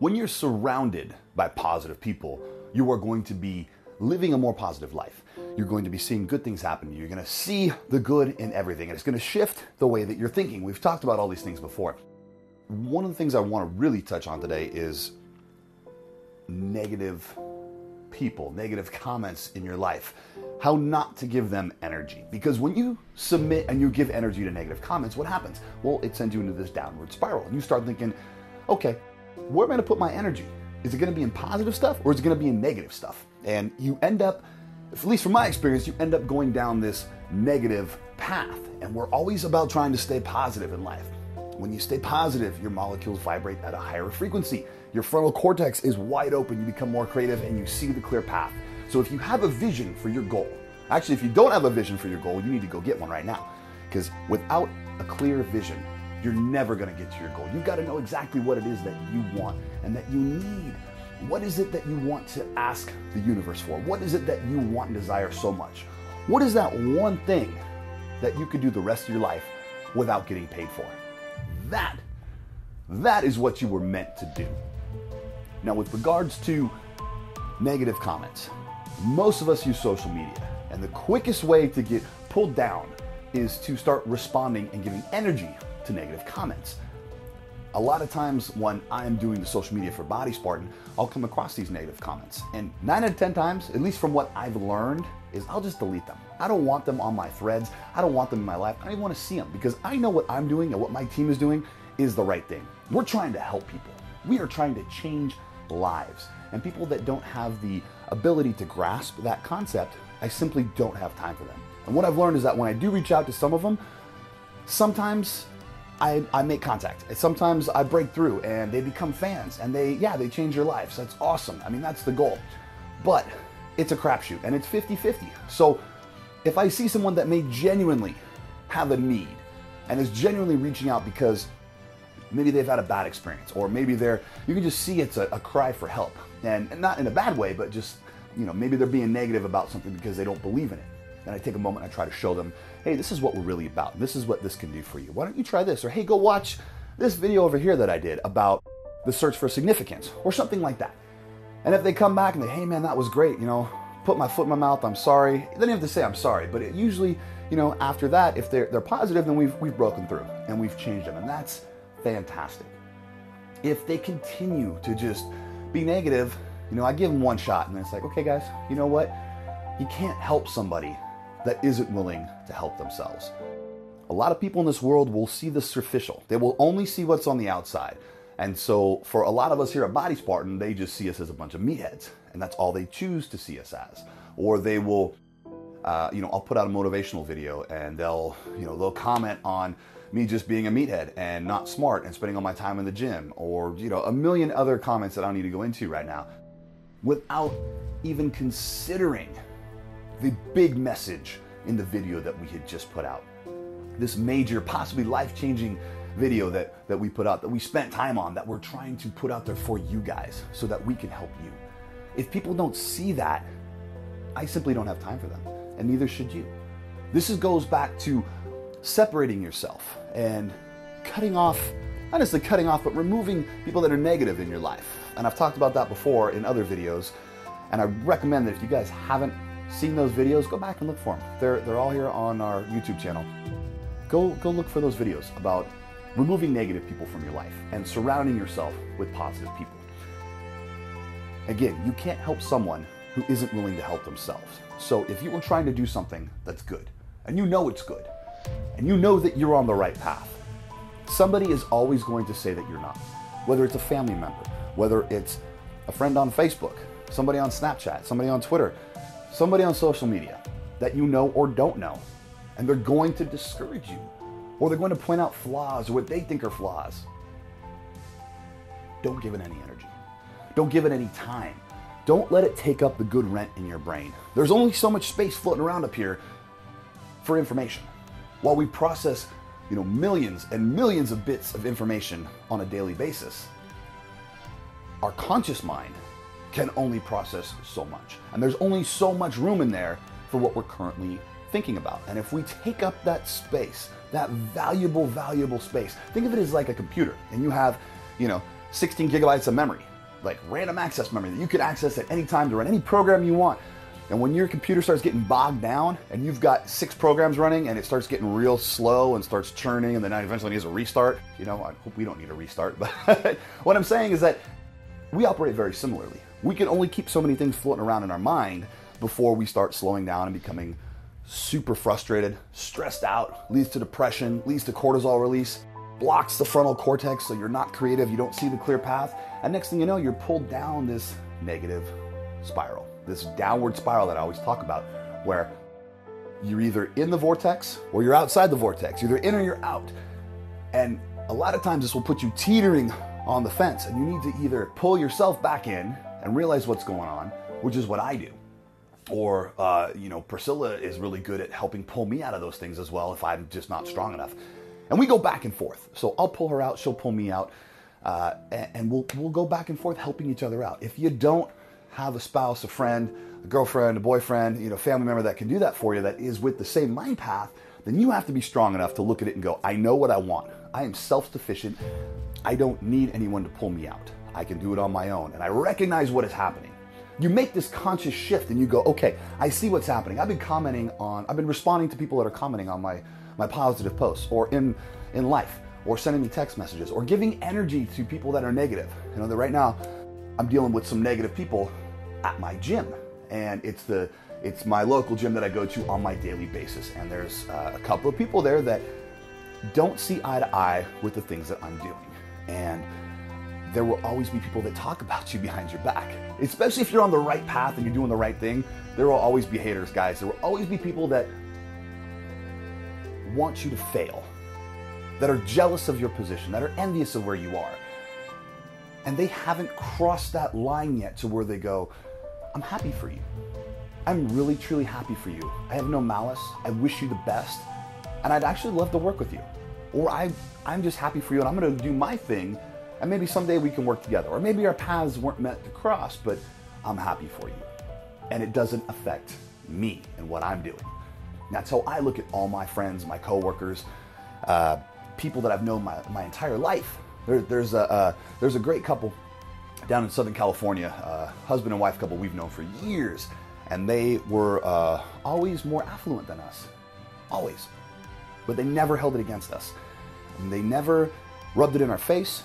When you're surrounded by positive people, you are going to be living a more positive life. You're going to be seeing good things happen to you. You're going to see the good in everything, and it's going to shift the way that you're thinking. We've talked about all these things before. One of the things I want to really touch on today is negative people, negative comments in your life. How not to give them energy. Because when you submit and you give energy to negative comments, what happens? Well, it sends you into this downward spiral. And you start thinking, okay, where am I going to put my energy? Is it going to be in positive stuff or is it going to be in negative stuff? And you end up, at least from my experience, you end up going down this negative path. And we're always about trying to stay positive in life. When you stay positive, your molecules vibrate at a higher frequency. Your frontal cortex is wide open. You become more creative and you see the clear path. So if you have a vision for your goal, actually, if you don't have a vision for your goal, you need to go get one right now. Because without a clear vision, you're never going to get to your goal. You've got to know exactly what it is that you want and that you need. What is it that you want to ask the universe for? What is it that you want and desire so much? What is that one thing that you could do the rest of your life without getting paid for? That is what you were meant to do. Now, with regards to negative comments, most of us use social media, and the quickest way to get pulled down is to start responding and giving energy to negative comments. A lot of times when I'm doing the social media for Body Spartan, I'll come across these negative comments, and 9 out of 10 times, at least from what I've learned, is I'll just delete them. I don't want them on my threads. I don't want them in my life. I don't even want to see them because I know what I'm doing and what my team is doing is the right thing. We're trying to help people. We are trying to change lives. And people that don't have the ability to grasp that concept, I simply don't have time for them. And what I've learned is that when I do reach out to some of them, sometimes I make contact. Sometimes I break through and they become fans and they change your lives. That's awesome. I mean, that's the goal. But it's a crapshoot and it's 50-50. So if I see someone that may genuinely have a need and is genuinely reaching out because maybe they've had a bad experience, or maybe you can just see it's a cry for help. And not in a bad way, but just, maybe they're being negative about something because they don't believe in it. And I take a moment and I try to show them, hey, this is what we're really about. This is what this can do for you. Why don't you try this? Or hey, go watch this video over here that I did about the search for significance, or something like that. And if they come back and they, hey man, that was great, put my foot in my mouth, I'm sorry. They don't have to say I'm sorry, but it usually, after that, if they're positive, then we've broken through and we've changed them. And that's fantastic. If they continue to just be negative, I give them one shot and then it's like, okay guys, you know what? You can't help somebody that isn't willing to help themselves. A lot of people in this world will see the superficial. They will only see what's on the outside. And so for a lot of us here at Body Spartan, they just see us as a bunch of meatheads, and that's all they choose to see us as. Or they will, I'll put out a motivational video and they'll comment on me just being a meathead and not smart and spending all my time in the gym, or, a million other comments that I don't need to go into right now, without even considering the big message in the video that we had just put out. This major, possibly life-changing video that we put out, that we spent time on, that we're trying to put out there for you guys so that we can help you. If people don't see that, I simply don't have time for them, and neither should you. This goes back to separating yourself and cutting off, not necessarily cutting off, but removing people that are negative in your life. And I've talked about that before in other videos, and I recommend that if you guys haven't seen those videos, go back and look for them. They're all here on our YouTube channel. Go look for those videos about removing negative people from your life and surrounding yourself with positive people. Again, you can't help someone who isn't willing to help themselves. So if you were trying to do something that's good, and you know it's good, and you know that you're on the right path, somebody is always going to say that you're not. Whether it's a family member, whether it's a friend on Facebook, somebody on Snapchat, somebody on Twitter, somebody on social media that you know or don't know, and they're going to discourage you, or they're going to point out flaws or what they think are flaws. Don't give it any energy. Don't give it any time. Don't let it take up the good rent in your brain. There's only so much space floating around up here for information. While we process, millions and millions of bits of information on a daily basis, our conscious mind can only process so much. And there's only so much room in there for what we're currently thinking about. And if we take up that space, that valuable space, think of it as like a computer, and you have, 16 gigabytes of memory. like random access memory that you can access at any time to run any program you want. And when your computer starts getting bogged down and you've got 6 programs running and it starts getting real slow and starts churning and then eventually needs a restart, I hope we don't need a restart, but what I'm saying is that we operate very similarly. We can only keep so many things floating around in our mind before we start slowing down and becoming super frustrated, stressed out, leads to depression, leads to cortisol release, blocks the frontal cortex so you're not creative, you don't see the clear path, and next thing you know, you're pulled down this negative spiral, this downward spiral that I always talk about, where you're either in the vortex or you're outside the vortex, you're either in or you're out. And a lot of times this will put you teetering on the fence, and you need to either pull yourself back in and realize what's going on, which is what I do. Or, Priscilla is really good at helping pull me out of those things as well if I'm just not strong enough. And we go back and forth. So I'll pull her out, she'll pull me out, and we'll go back and forth helping each other out. If you don't have a spouse, a friend, a girlfriend, a boyfriend, family member that can do that for you, that is with the same mind path, then you have to be strong enough to look at it and go, I know what I want. I am self-sufficient. I don't need anyone to pull me out. I can do it on my own. And I recognize what is happening. You make this conscious shift and you go, okay, I see what's happening. I've been responding to people that are commenting on my positive posts, or in life, or sending me text messages, or giving energy to people that are negative. That right now I'm dealing with some negative people at my gym, and it's my local gym that I go to on my daily basis. And there's a couple of people there that don't see eye to eye with the things that I'm doing. And there will always be people that talk about you behind your back, especially if you're on the right path and you're doing the right thing. There will always be haters, guys. There will always be people that want you to fail, that are jealous of your position, that are envious of where you are. And they haven't crossed that line yet to where they go, I'm happy for you. I'm really, truly happy for you. I have no malice. I wish you the best. And I'd actually love to work with you. Or I'm just happy for you and I'm going to do my thing. And maybe someday we can work together. Or maybe our paths weren't meant to cross, but I'm happy for you. And it doesn't affect me and what I'm doing. That's how I look at all my friends, my coworkers, people that I've known my entire life. There's a great couple down in Southern California, husband and wife couple we've known for years. And they were always more affluent than us. Always. But they never held it against us. And they never rubbed it in our face.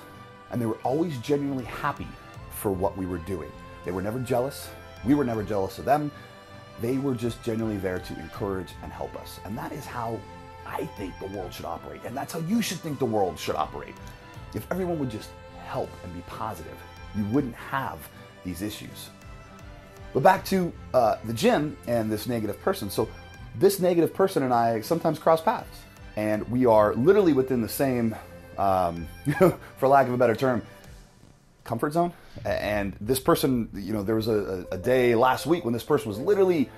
And they were always genuinely happy for what we were doing. They were never jealous. We were never jealous of them. They were just genuinely there to encourage and help us. And that is how I think the world should operate. And that's how you should think the world should operate. If everyone would just help and be positive, you wouldn't have these issues. But back to the gym and this negative person. So this negative person and I sometimes cross paths. And we are literally within the same, for lack of a better term, comfort zone. And this person, there was a day last week when this person was literally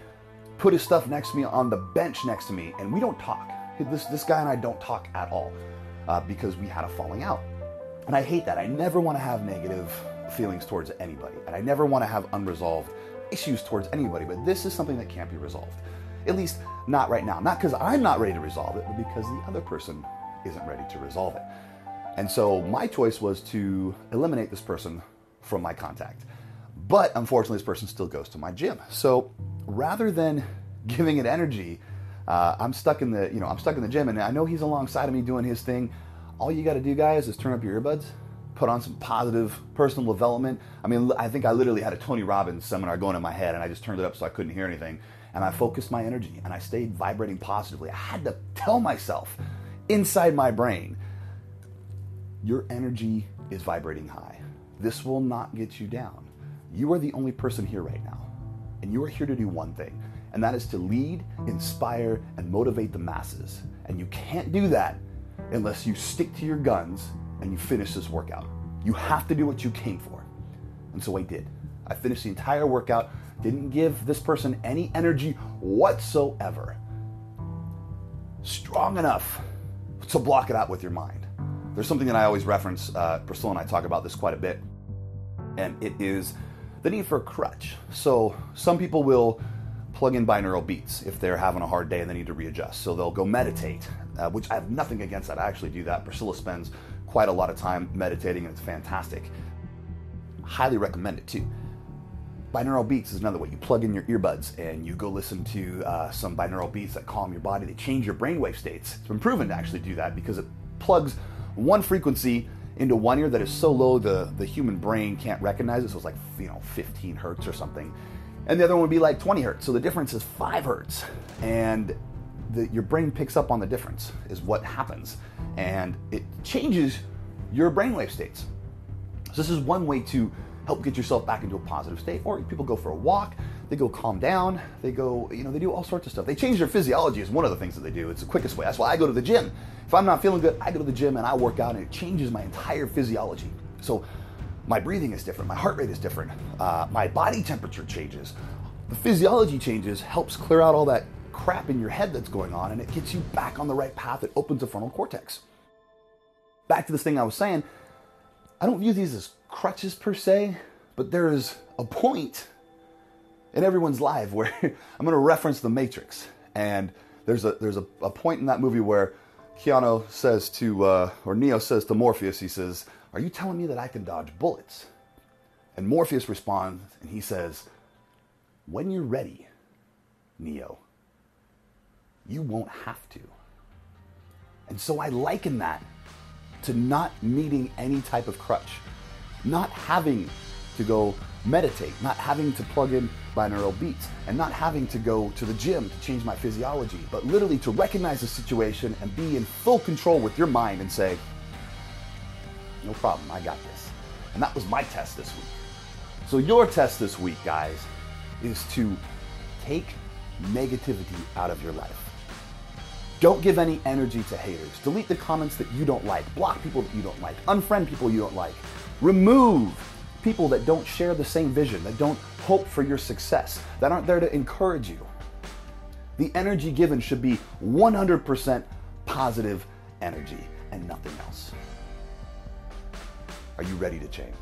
put his stuff next to me on the bench next to me, and we don't talk. This guy and I don't talk at all because we had a falling out. And I hate that. I never want to have negative feelings towards anybody, and I never want to have unresolved issues towards anybody, but this is something that can't be resolved. At least not right now. Not because I'm not ready to resolve it, but because the other person isn't ready to resolve it. And so my choice was to eliminate this person from my contact. But unfortunately, this person still goes to my gym. So rather than giving it energy, I'm stuck in the gym, and I know he's alongside of me doing his thing. All you got to do, guys, is turn up your earbuds, put on some positive personal development. I mean, I think I literally had a Tony Robbins seminar going in my head, and I just turned it up so I couldn't hear anything. And I focused my energy, and I stayed vibrating positively. I had to tell myself inside my brain, your energy is vibrating high. This will not get you down. You are the only person here right now, and you are here to do one thing, and that is to lead, inspire, and motivate the masses. And you can't do that unless you stick to your guns and you finish this workout. You have to do what you came for. And so I did. I finished the entire workout, didn't give this person any energy whatsoever. Strong enough to block it out with your mind. There's something that I always reference, Priscilla and I talk about this quite a bit, and it is the need for a crutch. So some people will plug in binaural beats if they're having a hard day and they need to readjust. So they'll go meditate, which I have nothing against that. I actually do that. Priscilla spends quite a lot of time meditating, and it's fantastic. highly recommend it too. Binaural beats is another way. You plug in your earbuds and you go listen to some binaural beats that calm your body. They change your brainwave states. It's been proven to actually do that because it plugs one frequency into one ear that is so low the human brain can't recognize it. So it's like 15 hertz or something. And the other one would be like 20 hertz. So the difference is 5 hertz. And your brain picks up on the difference is what happens. And it changes your brainwave states. So this is one way to help get yourself back into a positive state. Or people go for a walk, they go calm down, they go, they do all sorts of stuff. They change their physiology is one of the things that they do. It's the quickest way. That's why I go to the gym. If I'm not feeling good, I go to the gym and I work out and it changes my entire physiology. So my breathing is different, my heart rate is different, my body temperature changes. The physiology changes, helps clear out all that crap in your head that's going on, and it gets you back on the right path. It opens the frontal cortex. Back to this thing I was saying, I don't view these as crutches per se, but there is a point in everyone's life where I'm going to reference The Matrix, and there's a point in that movie where Keanu says to, or Neo says to Morpheus, he says, "Are you telling me that I can dodge bullets?" And Morpheus responds, and he says, "When you're ready, Neo, you won't have to." And so I liken that to not needing any type of crutch, not having to go meditate, not having to plug in binaural beats, and not having to go to the gym to change my physiology, but literally to recognize the situation and be in full control with your mind and say, "No problem, I got this." And that was my test this week. So your test this week, guys, is to take negativity out of your life. Don't give any energy to haters. Delete the comments that you don't like. Block people that you don't like. Unfriend people you don't like. Remove people that don't share the same vision, that don't hope for your success, that aren't there to encourage you. The energy given should be 100% positive energy and nothing else. Are you ready to change?